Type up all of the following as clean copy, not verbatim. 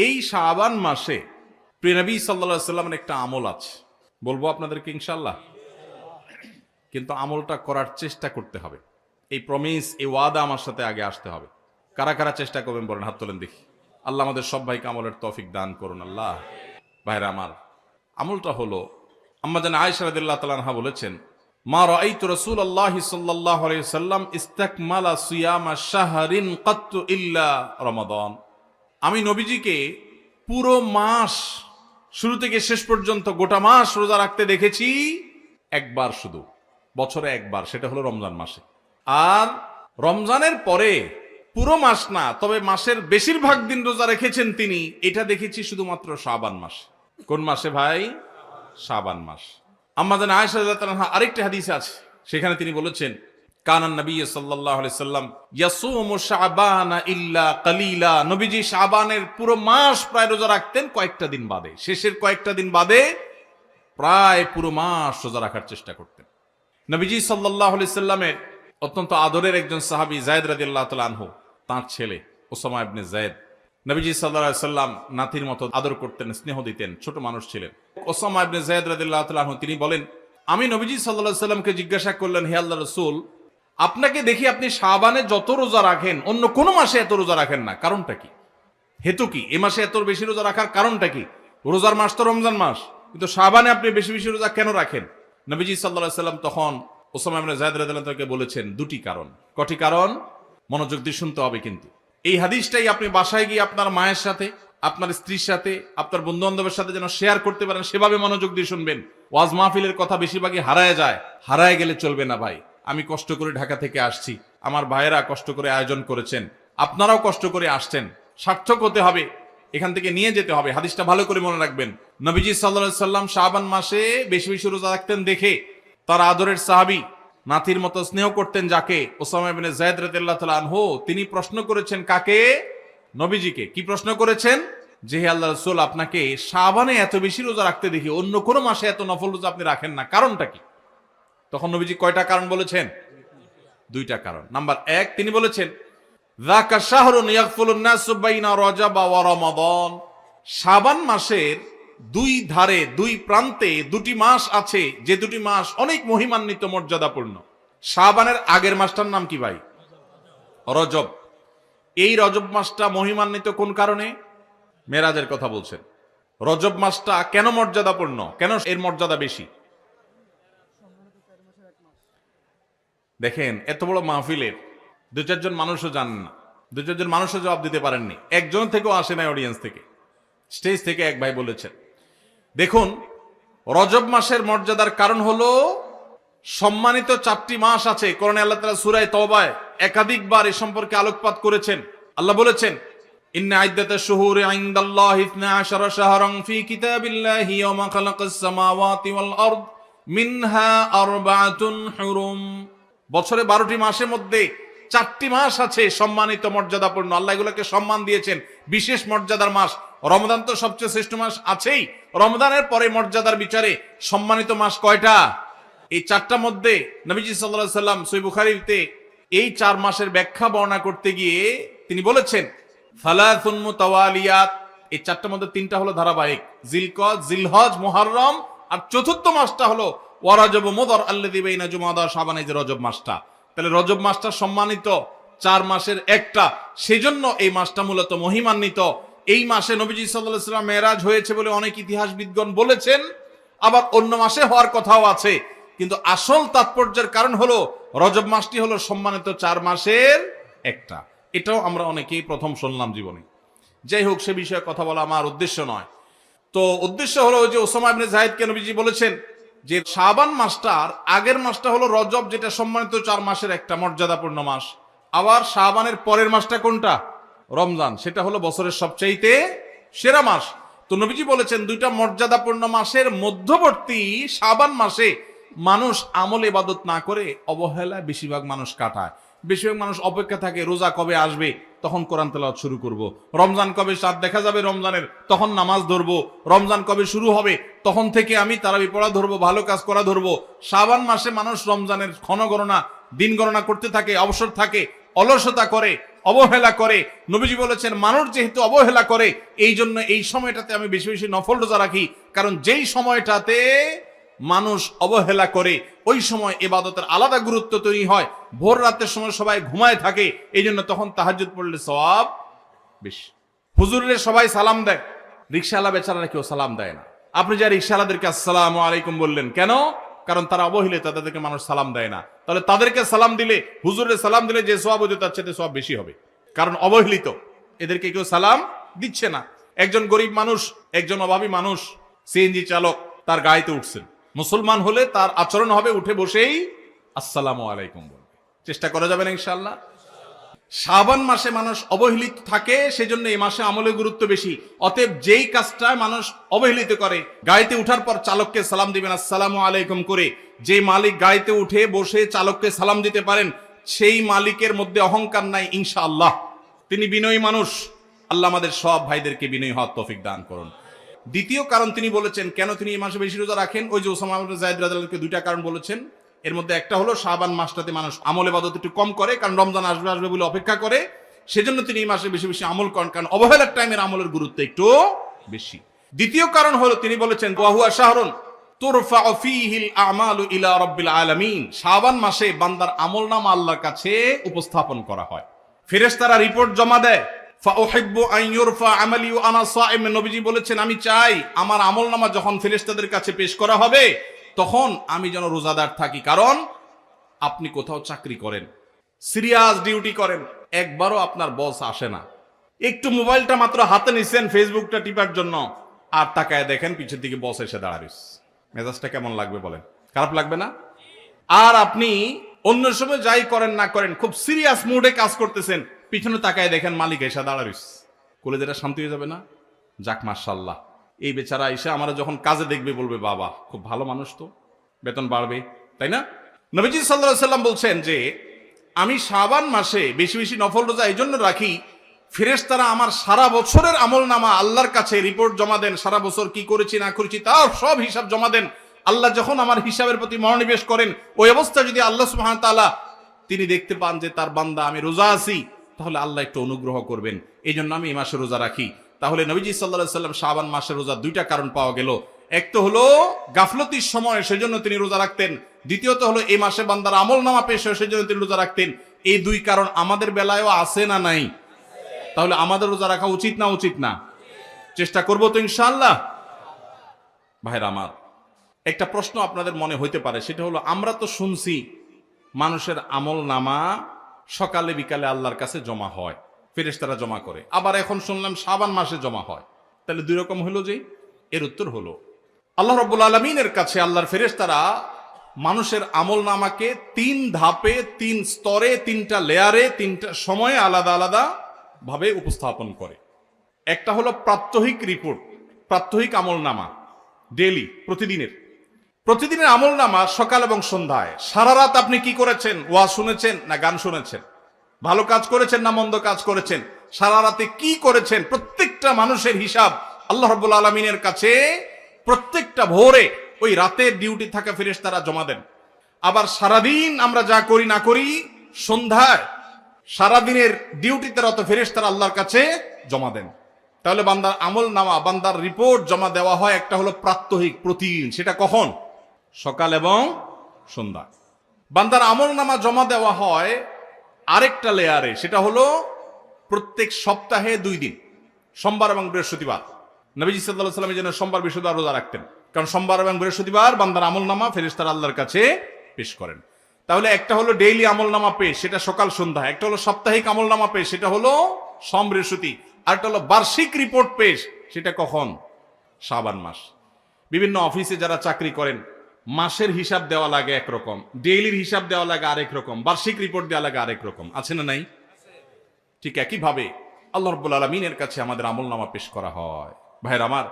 এই শাবান মাসে প্রিয় নবী সাল্লাল্লাহু আলাইহি সাল্লামের একটা আমল আছে, বলবো আপনাদেরকে ইনশাআল্লাহ। কিন্তু আমলটা করার চেষ্টা করতে হবে। এই প্রমিস, এই ওয়াদা আমার সাথে আগে আসতে হবে। কারা কারা চেষ্টা করবেন বলেন, হাত তোলেন দেখি। আল্লাহ আমাদের সব ভাইকে আমলের তৌফিক দান করুন। আল্লাহ। ভাইরা আমার, আমলটা হলো, আম্মা জান আয়েশা রাদিয়াল্লাহু তাআলা আনহা বলেছেন, মা রাআইতু রাসূলুল্লাহি সাল্লাল্লাহু আলাইহি ওয়াসাল্লাম ইসতাকমালা সিয়ামা শাহরিন কাত্তু ইল্লা রমাদান। আমি নবীজিকে পুরো মাস শুরু থেকে শেষ পর্যন্ত গোটা মাস রোজা রাখতে দেখেছি একবার, শুধু বছরে একবার, সেটা হলো রমজান মাসে। আর রমজানের পরে পুরো মাস না, তবে মাসের বেশিরভাগ দিন রোজা রেখেছেন তিনি, এটা দেখেছি শুধুমাত্র শাবান মাসে। কোন মাসে ভাই? শাবান মাস। আম্মা জান আয়েশা রাদিয়াল্লাহু তাআলা আনহা আরেকটা হাদিস আছে, সেখানে তিনি বলেছেন, কানান নবী সাল্লাল্লাহু আলাইহি সাল্লাম ইয়াসুমু শাবানা ইল্লা কালিলা। নবীজি শাবানের পুরো মাস প্রায় রোজা রাখতেন, কয়েকটা দিন বাদে, শেষের কয়েকটা দিন বাদে প্রায় পুরো মাস রোজা রাখার চেষ্টা করতেন। নবীজি সাল্লাল্লাহু আলাইহি সাল্লামের অত্যন্ত আদরের একজন সাহাবী যায়েদ রাদিয়াল্লাহু তাআলা আনহু, তার ছেলে উসামা ইবনে যায়েদ, নবীজি সাল্লাল্লাহু আলাইহি সাল্লাম নাতির মতো আদর করতেন, স্নেহ দিতেন, ছোট মানুষ ছিলেন। উসামা ইবনে যায়েদ রাদিয়াল্লাহু তাআলা আনহু তিনি বলেন, আমি নবীজি সাল্লাল্লাহু আলাইহি সাল্লামকে জিজ্ঞাসা করলেন, হে আল্লাহর রাসূল, আপনাকে দেখি আপনি শাবানে যত রোজা রাখেন অন্য কোন মাসে এত রোজা রাখেন না, কারণটা কি? হেতু কি? এ মাসে এত বেশি রোজা রাখার কারণটা কি? রোজার মাস তো রমজান মাস, কিন্তু শাবানে আপনি বেশি বেশি রোজা কেন রাখেন? নবীজি সাল্লাল্লাহু আলাইহি সাল্লাম তখন উসামা ইবনে যায়েদ রাদিয়াল্লাহু তাআলাকে বলেছেন দুটি কারণ। কটি কারণ? মনোযোগ দিয়ে শুনতে হবে কিন্তু। এই হাদিসটাই আপনি বাসায় গিয়ে আপনার মায়ের সাথে, আপনার স্ত্রীর সাথে, আপনার বন্ধু বান্ধবের সাথে যেন শেয়ার করতে পারেন, সেভাবে মনোযোগ দিয়ে শুনবেন। ওয়াজ মাহফিলের কথা বেশিরভাগই হারায় যায়, হারায় গেলে চলবে না ভাই। আমি কষ্ট করে ঢাকা থেকে আসছি, আমার ভাইয়েরা কষ্ট করে আয়োজন করেছেন, আপনারাও কষ্ট করে আসছেন, সার্থক হতে হবে, এখান থেকে নিয়ে যেতে হবে। হাদিসটা ভালো করে মনে রাখবেন। নবীজি সাল্লাল্লাহু আলাইহি সাল্লাম শাবান মাসে বেশি বেশি রোজা রাখতেন দেখে তার আদরের সাহাবী, নাতির মতো স্নেহ করতেন যাকে, উসামা ইবনে যায়েদ রাদিয়াল্লাহু তাআলা আনহু, তিনি প্রশ্ন করেছেন কাকে? নবীজিকে। কি প্রশ্ন করেছেন? যে হে আল্লাহর রাসূল, আপনাকে শাবানে এত বেশি রোজা রাখতে দেখি, অন্য কোন মাসে এত নফল রোজা আপনি রাখেন না, কারণটা কি? তখন নবীজি কয়টা কারণ বলেছেন? দুইটা কারণ। নাম্বার এক, তিনি বলেছেন, যাকা শাহরুন ইয়াগফুলুন নাসু বাইনা রজব ওয়া রমাদান। শাবান মাসের দুই ধারে, দুই প্রান্তে দুটি মাস আছে, যে দুটি মাস অনেক মহিমান্বিত, মর্যাদাপূর্ণ। শাবানের আগের মাসটার নাম কি ভাই? রজব। এই রজব মাসটা মহিমান্বিত কোন কারণে? মেরাজের কথা বলছেন। রজব মাসটা কেন মর্যাদাপূর্ণ, কেন এর মর্যাদা বেশি? দেখেন, এত বড় মাহফিলের দু চারজন মানুষও জানেন না, দু চারজন মানুষও জবাব দিতে পারেননি, একজন থেকেও আসে নাই অডিয়েন্স থেকে, স্টেজ থেকে এক ভাই বলেছেন। দেখুন, রজব মাসের মর্যাদার কারণ হলো সম্মানিত চারটি মাস আছে। কোরআনে আল্লাহ তাআলা সূরা তাওবায় একাধিকবার এ সম্পর্কে আলোকপাত করেছেন। আল্লাহ বলেছেন, ইন্না ইদ্দাতাশ শুহুরি ইনদাল্লাহি 12 শাহরান ফি কিতাবিল্লাহি ইয়াওমা খালাকাস সামাওয়াতি ওয়াল আরদ মিনহা আরবাআতুন হুরুম। বছরে 12টি মাসের মধ্যে 4টি মাস আছে সম্মানিত, মর্যাদাপূর্ণ। আল্লাহ এগুলোকে সম্মান দিয়েছেন, বিশেষ মর্যাদার মাস। রমজান তো সবচেয়ে শ্রেষ্ঠ মাস আছেই, রমজানের পরে মর্যাদার বিচারে সম্মানিত মাস কয়টা? এই 4টার মধ্যে নবীজি সাল্লাল্লাহু আলাইহি সাল্লাম সহিহ বুখারীতে এই 4 মাসের ব্যাখ্যা বর্ণনা করতে গিয়ে তিনি বলেছেন, সালাসুন মুতাওয়ালিয়াত। এই 4টার মধ্যে 3টা হলো ধারাবাহিক, জিলকদ, জিলহজ, মুহররম, আর চতুর্থ মাসটা হলো ওয়া রজব মুদর আল্লাযী বাইনা জুমাদা শাবান, এই যে রজব মাসটা। তাহলে রজব মাসটা সম্মানিত 4 মাসের একটা, সেজন্য এই মাসটা মূলত মহিমান্বিত। এই মাসে নবীজি সাল্লাল্লাহু আলাইহি সাল্লাম মেরাজ হয়েছে বলে অনেক ইতিহাসবিদগণ বলেছেন, আবার অন্য মাসে হওয়ার কথাও আছে, কিন্তু আসল তাৎপর্যের কারণ হলো রজব মাসটি হলো সম্মানিত 4 মাসের একটা। এটাও আমরা অনেকেই প্রথম শুনলাম জীবনে। যাই হোক, সে বিষয়ে কথা বলা আমার উদ্দেশ্য নয়। তো উদ্দেশ্য হলো যে উসামা ইবনে যায়েদকে নবীজি বলেছেন যে শাবান মাসটার আগের মাসটা হলো রজব, যেটা সম্মানিত 4 মাসের একটা, মর্যাদাপূর্ণ মাস। আবার শাবানের পরের মাসটা কোনটা? রমজান, সেটা হলো বছরের সবচাইতে সেরা মাস। তো নবীজি বলেছেন, দুইটা মর্যাদাপূর্ণ মাসের মধ্যবর্তী শাবান মাসে মানুষ আমল ইবাদত না করে অবহেলায় বেশিরভাগ মানুষ কাটায়। বেশিরভাগ মানুষ অপেক্ষা থাকে রোজা কবে আসবে, তখন কোরআন তেলাওয়াত শুরু করব। রমজান কবে চাঁদ দেখা যাবে রমজানের, তখন নামাজ ধরবো। রমজান কবে শুরু হবে, তখন থেকে আমি তারাবি পড়া ধরবো, ভালো কাজ করা ধরবো। শাবান মাসে মানুষ রমজানের ক্ষণ গণনা, দিন গণনা করতে থাকে, অবসর থাকে, অলসতা করে। অবহেলা করে। নবীজি বলেছেন মানুষ যেহেতু অবহেলা করে, এই জন্য এই সময়টাতে আমি বেশি বেশি নফল রোজা রাখি, কারণ যেই সময়টাতে মানুষ অবহেলা করে ওই সময় ইবাদতের আলাদা গুরুত্ব তৈরি হয়। ভোর রাতের সময় সবাই ঘুমায় থাকে, এই জন্য তখন তাহাজ্জুদ পড়লে সওয়াব বেশি। হুজুরের সবাই সালাম দেয়, রিকশাওয়ালা বেচারারা কেউ সালাম দেয় না। আপনি যা রিকশাওয়ালাদেরকে আসসালামু আলাইকুম বললেন কেন? কারণ তারা অবহেলিত, তাদেরকে মানুষ সালাম দেয় না। তাহলে তাদেরকে সালাম দিলে, হুজুরের সালাম দিলে যে সওয়াব হতো তার চেয়ে সওয়াব বেশি হবে, কারণ অবহেলিত, এদেরকে কেউ সালাম দিচ্ছে না। একজন গরিব মানুষ, একজন অভাবী মানুষ, সিএনজি চালক, তার গাড়িতে উঠছেন, মুসলমান হলে তার আচরণ হবে উঠে বসেই আসসালামু আলাইকুম বলবে। চেষ্টা করা যাবে না ইনশাআল্লাহ? শাবান মাসে মানুষ অবহেলিত থাকে, সেজন্য এই মাসে আমলের গুরুত্ব বেশি। অতএব যেই কাজটা মানুষ অবহেলিত করে, গাড়িতে উঠার পর চালককে সালাম দিবেন আসসালামু আলাইকুম করে। যে মালিক গাড়িতে উঠে বসে চালককে সালাম দিতে পারেন, সেই মালিকের মধ্যে অহংকার নাই ইনশাআল্লাহ, তিনি বিনয়ী মানুষ। আল্লাহ আমাদের সব ভাইদেরকে বিনয়ী হওয়ার তৌফিক দান করুন। দ্বিতীয় কারণ তিনি বলেছেন কেন তিনি এই মাসে বেশি রোজা রাখেন, ওই যে ওসামা ইবনে যায়েদ রাদিয়াল্লাহু আনহু দুইটা কারণ বলেছেন। এর মধ্যে একটা হলো শাবান মাসটাতে মানুষ আমল ইবাদত একটু কম করে, কারণ রমজান আসবে আসবে বলে অপেক্ষা করে, সেজন্য তিনি এই মাসে বেশি বেশি আমল করেন, কারণ অবহেলার টাইমের আমলের গুরুত্ব একটু বেশি। দ্বিতীয় কারণ হলো তিনি বলেছেন ওয়া হুয়া শাহরুন তুরফাউ ফীহিল আমালু ইলা রাব্বিল আলামিন, শাবান মাসে বান্দার আমলনামা আল্লাহর কাছে উপস্থাপন করা হয়, ফেরেশতারা রিপোর্ট জমা দেয়। ফাউহিব্বু আন ইউরফা আমালি ওয়া আনা সাইম, নবীজি বলেছেন আমি চাই আমার আমলনামা যখন ফেরেশতাদের কাছে পেশ করা হবে তখন আমি যেন রোজাদার থাকি। কারণ আপনি কোথাও চাকরি করেন, সিরিয়াস ডিউটি করেন, একবারও আপনার বস আসে না, একটু মোবাইলটা মাত্র হাতে নিছেন ফেসবুকটা টিপার জন্য, আর তাকায় দেখেন পিছের দিকে বস এসে দাঁড়াইস, মেজাজটা কেমন লাগবে বলেন? খারাপ লাগবে না? আর আপনি অন্য সময় যাই করেন না করেন খুব সিরিয়াস মুডে কাজ করতেছেন, পিছনে তাকায় দেখেন মালিক এসে দাঁড়াইস, কলেজেটা শান্তি হয়ে যাবে না? যাক মাশাআল্লাহ, এই বেচারা এসে আমরা যখন কাজে দেখবে বলবে বাবা খুব ভালো মানুষ, তো বেতন বাড়বে, তাই না? নবীজি সাল্লাল্লাহু আলাইহি সাল্লাম বলছেন যে আমি শাবান মাসে বেশি বেশি নফল রোজা এই জন্য রাখি, ফেরেশতারা আমার সারা বছরের আমলনামা আল্লাহর কাছে রিপোর্ট জমা দেন, সারা বছর কি করেছি না করেছি তার সব হিসাব জমা দেন। আল্লাহ যখন আমার হিসাবের প্রতি মনোনিবেশ করেন, ওই অবস্থা যদি আল্লাহ সুবহানাহু ওয়া তাআলা তিনি দেখতে পান যে তার বান্দা আমি রোজা আছি, তাহলে আল্লাহ একটু অনুগ্রহ করবেন। এই জন্য আমি এই মাসে রোজা রাখি। তাহলে নবীজি সাল্লাল্লাহু আলাইহি সাল্লাম শাবান মাসে রোজা দুইটা কারণ পাওয়া গেল। এক তো হলো গাফলতির সময় সেজন্য তিনি রোজা রাখতেন, দ্বিতীয়ত হলো এই মাসে বান্দার আমলনামা পেশ হয় সেজন্য তিনি রোজা রাখতেন। এই দুই কারণ আমাদের বেলায়ও আছে না নাই? তাহলে আমাদের রোজা রাখা উচিত না উচিত না? চেষ্টা করব তো ইনশাআল্লাহ। ভাইরা আমার, একটা প্রশ্ন আপনাদের মনে হইতে পারে, সেটা হলো আমরা তো শুনছি মানুষের আমলনামা সকালে বিকালে আল্লাহর কাছে জমা হয়, ফেরেশতারা জমা করে, আবার এখন শুনলাম শাবান মাসে জমা হয়, তাহলে দুই রকম হলো যে? এর উত্তর হলো আল্লাহ রাব্বুল আলামিনের কাছে আল্লাহর ফেরেশতারা মানুষের আমলনামাকে তিন ধাপে, তিন স্তরে, তিনটা লেয়ারে, তিনটা সময়ে আলাদা আলাদা ভাবে উপস্থাপন করে। একটা হলো প্রাত্যহিক রিপোর্ট, প্রাত্যহিক আমলনামা, ডেইলি, প্রতিদিনের আমলনামা সকাল এবং সন্ধ্যায়। সারা রাত আপনি কি করেছেন? ওয়াজ শুনেছেন না গান শুনেছেন? ভালো কাজ করেছেন না মন্দ কাজ করেছেন? সারা রাতে কি করেছেন? প্রত্যেকটা মানুষের হিসাব আল্লাহ রাব্বুল আলামিনের কাছে প্রত্যেকটা ভোরে ওই রাতের ডিউটি থাকা ফেরেশতারা জমা দেন। আবার সারাদিন আমরা যা করি না করি, সন্ধ্যায় সারাদিনের ডিউটিতে রত ফেরেশতারা আল্লাহর কাছে জমা দেন। তাহলে বান্দার আমলনামা, বান্দার রিপোর্ট জমা দেওয়া হয় একটা হলো প্রাত্যহিক, প্রতিদিন। সেটা কখন? সকাল এবং সন্ধ্যা। বান্দার আমলনামা জমা দেওয়া হয় আরেকটা লেয়ারে, সেটা হলো প্রত্যেক সপ্তাহে 2 দিন, সোমবার এবং বৃহস্পতিবার। নবীজি সাল্লাল্লাহু আলাইহি ওয়াসাল্লাম যেন সোমবার বৃহস্পতিবার রোজা রাখতেন, কারণ সোমবার এবং বৃহস্পতিবার বান্দার আমলনামা ফেরেশতারা আল্লাহর কাছে পেশ করেন। তাহলে একটা হলো ডেইলি আমলনামা পেশ, সেটা সকাল সন্ধ্যা। একটা হলো সাপ্তাহিক আমলনামা পেশ, সেটা হলো সোম বৃহস্পতি। আরেকটা হলো বার্ষিক রিপোর্ট পেশ, সেটা কখন? শাবান মাস। বিভিন্ন অফিসে যারা চাকরি করেন মাসের হিসাব দেওয়া লাগে একরকম, ডেইলির হিসাব দেওয়া লাগে আরেক রকম, বার্ষিক রিপোর্ট দেওয়া লাগে আরেক রকম, আছে না নাই? ঠিক একইভাবে আল্লাহ রাব্বুল আলামিনের কাছে আমাদের আমলনামা পেশ করা হয়। ভাইরা আমার,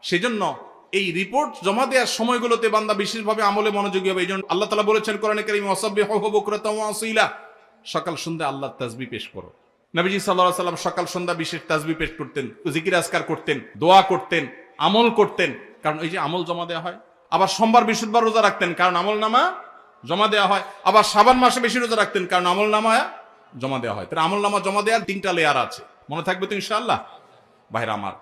সেজন্য এই রিপোর্ট জমা দেওয়ার সময়গুলোতে বান্দা বিশেষভাবে আমলে মনোযোগী হবে। এই জন্য আল্লাহ তাআলা বলেছেন কোরআনে কারীমে ওয়াসাব্বিহু বুকরাতাও ওয়া আসীলা, সকাল সন্ধ্যা আল্লাহর তাসবিহ পেশ করো। নবীজি সাল্লাল্লাহু আলাইহি ওয়াসাল্লাম সকাল সন্ধ্যা বিশেষ তাসবিহ পেশ করতেন, জিকির আজকার করতেন, দোয়া করতেন, আমল করতেন, কারণ এই যে আমল জমা দেওয়া হয়। আবার সোমবার বৃহস্পতিবার রোজা রাখতেন, কারণ আমলনামা জমা দেওয়া হয়। আবার শাবান মাসে বেশি রোজা রাখতেন, কারণ আমলনামা জমা দেওয়া হয়। তাহলে আমল নামা জমা দেওয়ার 3টা লেয়ার আছে, মনে থাকবে তো ইনশাআল্লাহ? ভাইরা আমার,